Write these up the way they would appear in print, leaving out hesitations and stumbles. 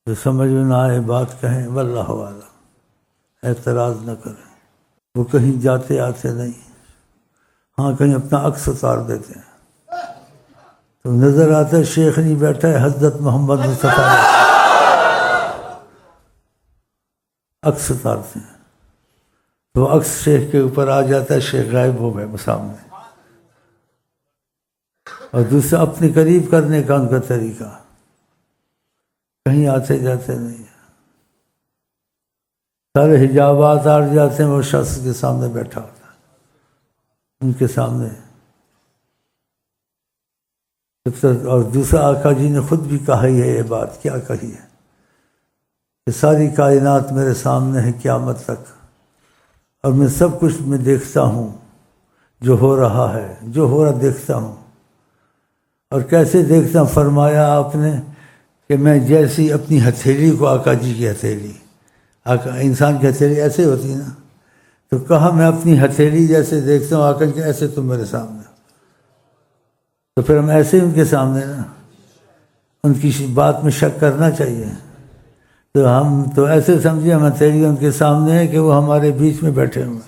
جو سمجھ میں نہ آئے بات کہیں، واللہ اعلم، اعتراض نہ کریں۔ وہ کہیں جاتے آتے نہیں، ہاں کہیں اپنا عکس اتار دیتے ہیں تو نظر آتا ہے شیخ نہیں بیٹھا ہے، حضرت محمد مصطفیٰ عکس اتارتے ہیں تو عکس شیخ کے اوپر آ جاتا ہے، شیخ غائب ہو گئے سامنے۔ اور دوسرا اپنے قریب کرنے کا ان کا طریقہ، کہیں آتے جاتے نہیں، سارے حجابات آ جاتے ہیں، وہ شخص کے سامنے بیٹھا ہوتا ہے، ان کے سامنے۔ اور دوسرا آقا جی نے خود بھی کہا ہی ہے یہ بات، کیا کہی ہے کہ ساری کائنات میرے سامنے ہے قیامت تک، اور میں سب کچھ میں دیکھتا ہوں جو ہو رہا ہے، جو ہو رہا دیکھتا ہوں۔ اور کیسے دیکھتا ہوں؟ فرمایا آپ نے کہ میں جیسی اپنی ہتھیلی کو، آقا جی کی ہتھیلی، آقا انسان کی ہتھیلی ایسے ہوتی ہے نا، تو کہا میں اپنی ہتھیلی جیسے دیکھتا ہوں، آقا جی ایسے تم میرے سامنے، تو پھر ہم ایسے ان کے سامنے نا، ان کی بات میں شک کرنا چاہیے۔ تو ہم تو ایسے سمجھے ہم ہتھیلی ان کے سامنے ہے کہ وہ ہمارے بیچ میں بیٹھے ہوئے،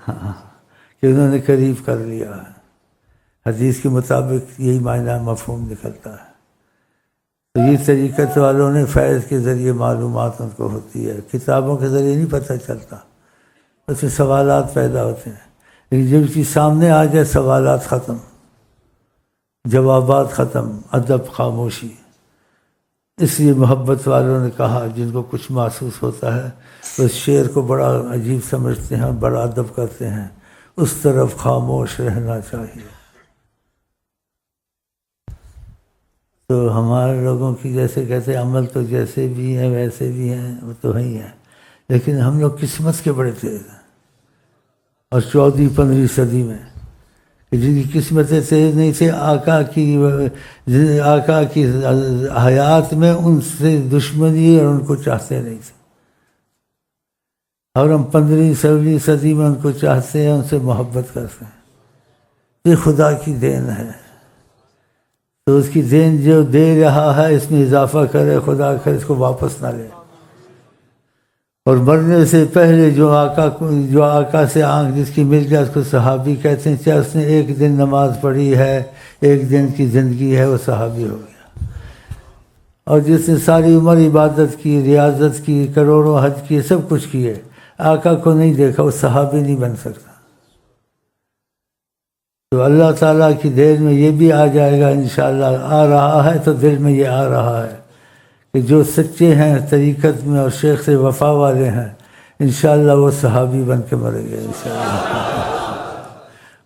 ہاں کہ انہوں نے قریب کر لیا ہے۔ حدیث کے مطابق یہی معنی مفہوم نکلتا ہے۔ تو یہ طریقت والوں نے فیض کے ذریعے معلومات ان کو ہوتی ہے، کتابوں کے ذریعے نہیں پتہ چلتا، اس سے سوالات پیدا ہوتے ہیں، لیکن جب چیز سامنے آ جائے سوالات ختم، جوابات ختم، ادب خاموشی۔ اس لیے محبت والوں نے کہا جن کو کچھ محسوس ہوتا ہے تو اس شعر کو بڑا عجیب سمجھتے ہیں اور بڑا ادب کرتے ہیں، اس طرف خاموش رہنا چاہیے۔ تو ہمارے لوگوں کی جیسے کہتے ہیں عمل تو جیسے بھی ہیں ویسے بھی ہیں، وہ تو ہی ہیں، لیکن ہم لوگ قسمت کے بڑے تیز ہیں۔ اور 14ویں-15ویں صدی میں جن کی قسمتیں تیز نہیں تھے، آقا کی حیات میں ان سے دشمنی اور ان کو چاہتے نہیں تھے، اور ہم 15ویں-16ویں صدی میں ان کو چاہتے ہیں، ان سے محبت کرتے ہیں۔ یہ خدا کی دین ہے، تو اس کی دین جو دے رہا ہے اس میں اضافہ کرے، خدا کرے اس کو واپس نہ لے۔ اور مرنے سے پہلے جو آقا سے آنکھ جس کی مل گیا اس کو صحابی کہتے ہیں، چاہے اس نے ایک دن نماز پڑھی ہے، ایک دن کی زندگی ہے، وہ صحابی ہو گیا۔ اور جس نے ساری عمر عبادت کی، ریاضت کی، کروڑوں حج کیے، سب کچھ کیے، آقا کو نہیں دیکھا، وہ صحابی نہیں بن سکتا۔ تو اللہ تعالیٰ کی دیر میں یہ بھی آ جائے گا انشاءاللہ، آ رہا ہے تو دل میں یہ آ رہا ہے کہ جو سچے ہیں طریقت میں اور شیخ سے وفا والے ہیں، انشاءاللہ وہ صحابی بن کے مرے گے انشاءاللہ۔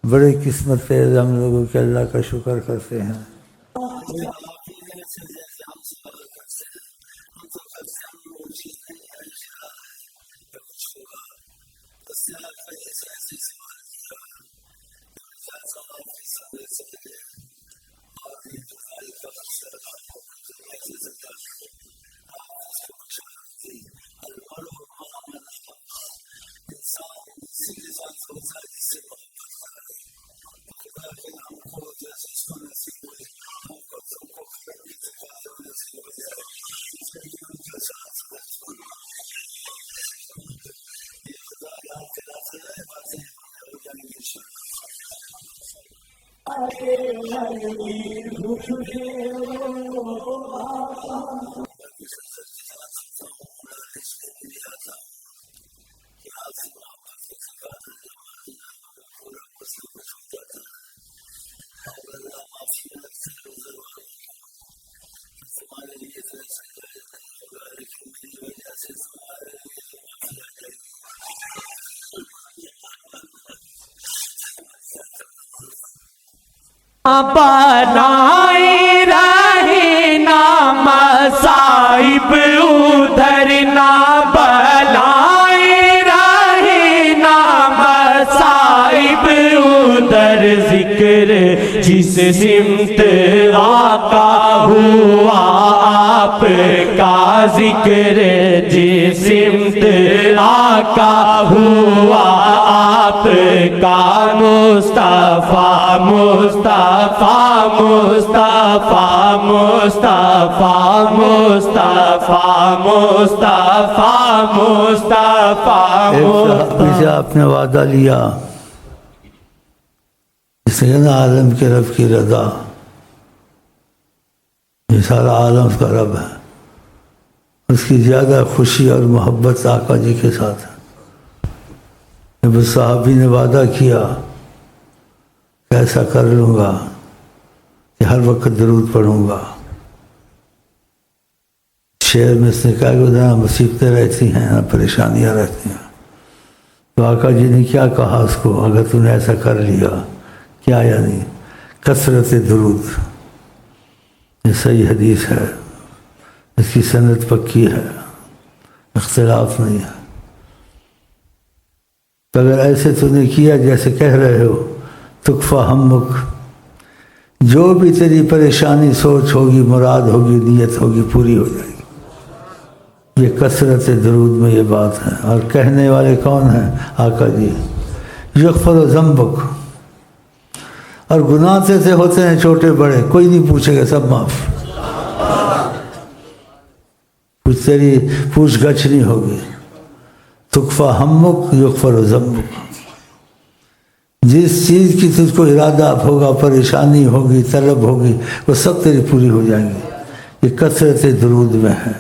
بڑے قسمت ہے ہم لوگوں کے، اللہ کا شکر کرتے ہیں۔ بنائے رہے نا مصائب ادھر نہ بلائے رہے نا مصائب ادھر، ذکر جس سمت آقا ہوا آپ کا، ذکر جس سمت آقا ہوا آپ کا مصطفیٰ مصطفیٰ مصطفیٰ مصطفیٰ مصطفیٰ مصطفیٰ مصطفیٰ صحابی سے آپ نے وعدہ لیا، اس نے نا عالم کے رب کی رضا، یہ سارا عالم اس کا رب ہے، اس کی زیادہ خوشی اور محبت آقا جی کے ساتھ ہے۔ جب اس صحابی نے وعدہ کیا کہ ایسا کر لوں گا کہ ہر وقت درود پڑھوں گا، شعر میں اس نے کہا کہ نہ مصیبتیں رہتی ہیں نہ پریشانیاں رہتی ہیں، تو آقا جی نے کیا کہا اس کو، اگر تو نے ایسا کر لیا، کیا یعنی کثرت درود، یہ صحیح حدیث ہے، اس کی سند پکی ہے، اختلاف نہیں ہے، تو اگر ایسے تو نے کیا جیسے کہہ رہے ہو، تکفا ہمک، جو بھی تیری پریشانی سوچ ہوگی، مراد ہوگی، نیت ہوگی، پوری ہو جائے گی۔ یہ کثرت درود میں یہ بات ہے، اور کہنے والے کون ہیں؟ آقا جی۔ یغفر ذنبک، اور گناہ سے ہوتے ہیں چھوٹے بڑے، کوئی نہیں پوچھے گا، سب معاف، کچھ تیری پوچھ گچھ نہیں ہوگی۔ تکفا ہمک یغفر ذنبک، جس چیز کی تجھ کو ارادہ ہوگا، پریشانی ہوگی، طلب ہوگی، وہ سب تیری پوری ہو جائیں گی۔ یہ کثرت درود میں ہے۔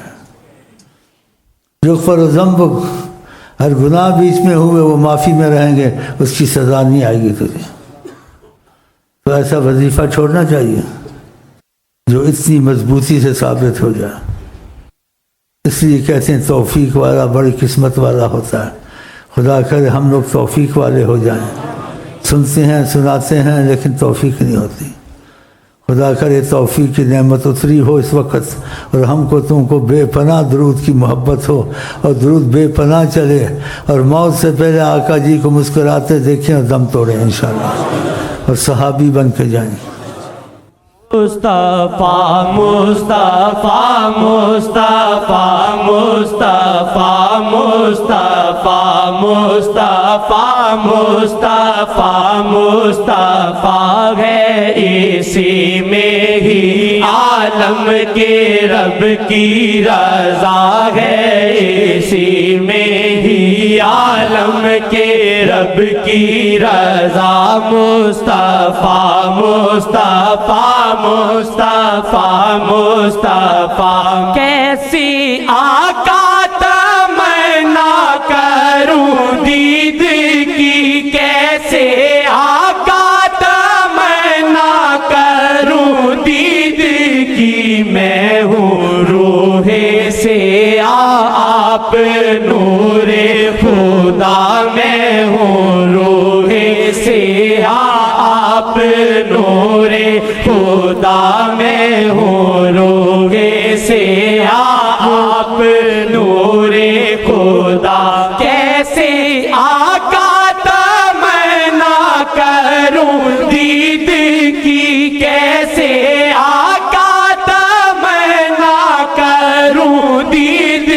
یغفر ذنبک، ہر گناہ بیچ میں ہوئے وہ معافی میں رہیں گے، اس کی سزا نہیں آئے گی تجھے۔ تو ایسا وظیفہ چھوڑنا چاہیے جو اتنی مضبوطی سے ثابت ہو جائے۔ اس لیے کہتے ہیں توفیق والا بڑی قسمت والا ہوتا ہے۔ خدا کرے ہم لوگ توفیق والے ہو جائیں، سنتے ہیں سناتے ہیں لیکن توفیق نہیں ہوتی۔ خدا کرے توفیق کی نعمت اتری ہو اس وقت، اور ہم کو تم کو بے پناہ درود کی محبت ہو، اور درود بے پناہ چلے، اور موت سے پہلے آقا جی کو مسکراتے دیکھیں اور دم توڑیں انشاءاللہ، اور صحابی بن کے جائیں۔ مصطفیٰ مصطفیٰ مصطفیٰ مصطفیٰ مصطفیٰ مصطفیٰ مصطفیٰ مصطفیٰ ہے، اسی میں ہی عالم کے رب کی رضا ہے، اسی میں ہی عالم کے رب کی رضا۔ مصطفیٰ مصطفیٰ مصطفیٰ مصطفیٰ، کیسی آقا تمنا کروں دید کی، کیسے آقا تمنا کروں دید کی، میں ہوں روح سے آپ نور خدا، میں ہوں روح سے آپ نور خدا، میں ہوں روح سے آپ نور خدا۔ کیسے آقا تمنا کروں دید کی، کیسے آقا تمنا کروں دید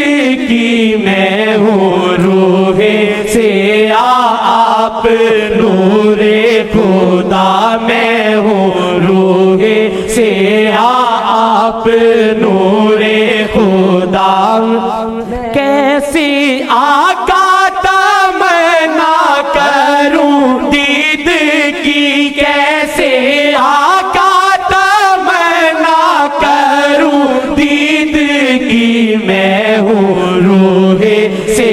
کی، میں ہوں روح سے آپ نور خدا، میں ہوں روح سے آپ نور خدا۔ کیسی آقا تمنا کروں دید کی، کیسے آقا تمنا کروں دید کی، میں ہوں روح سے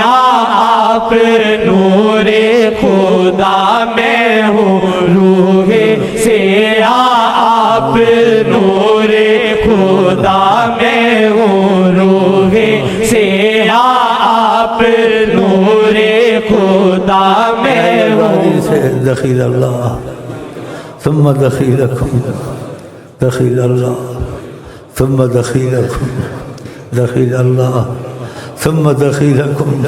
آپ نور خدا، میں ہوں روح سے آپ نور خدا، میں ہوں روح سے آپ نور خدا، میں ہوں۔ دخیل اللہ ثم دخیلکم، دخیل اللہ ثم دخیلکم، دخیل اللہ ثم دخیلکم۔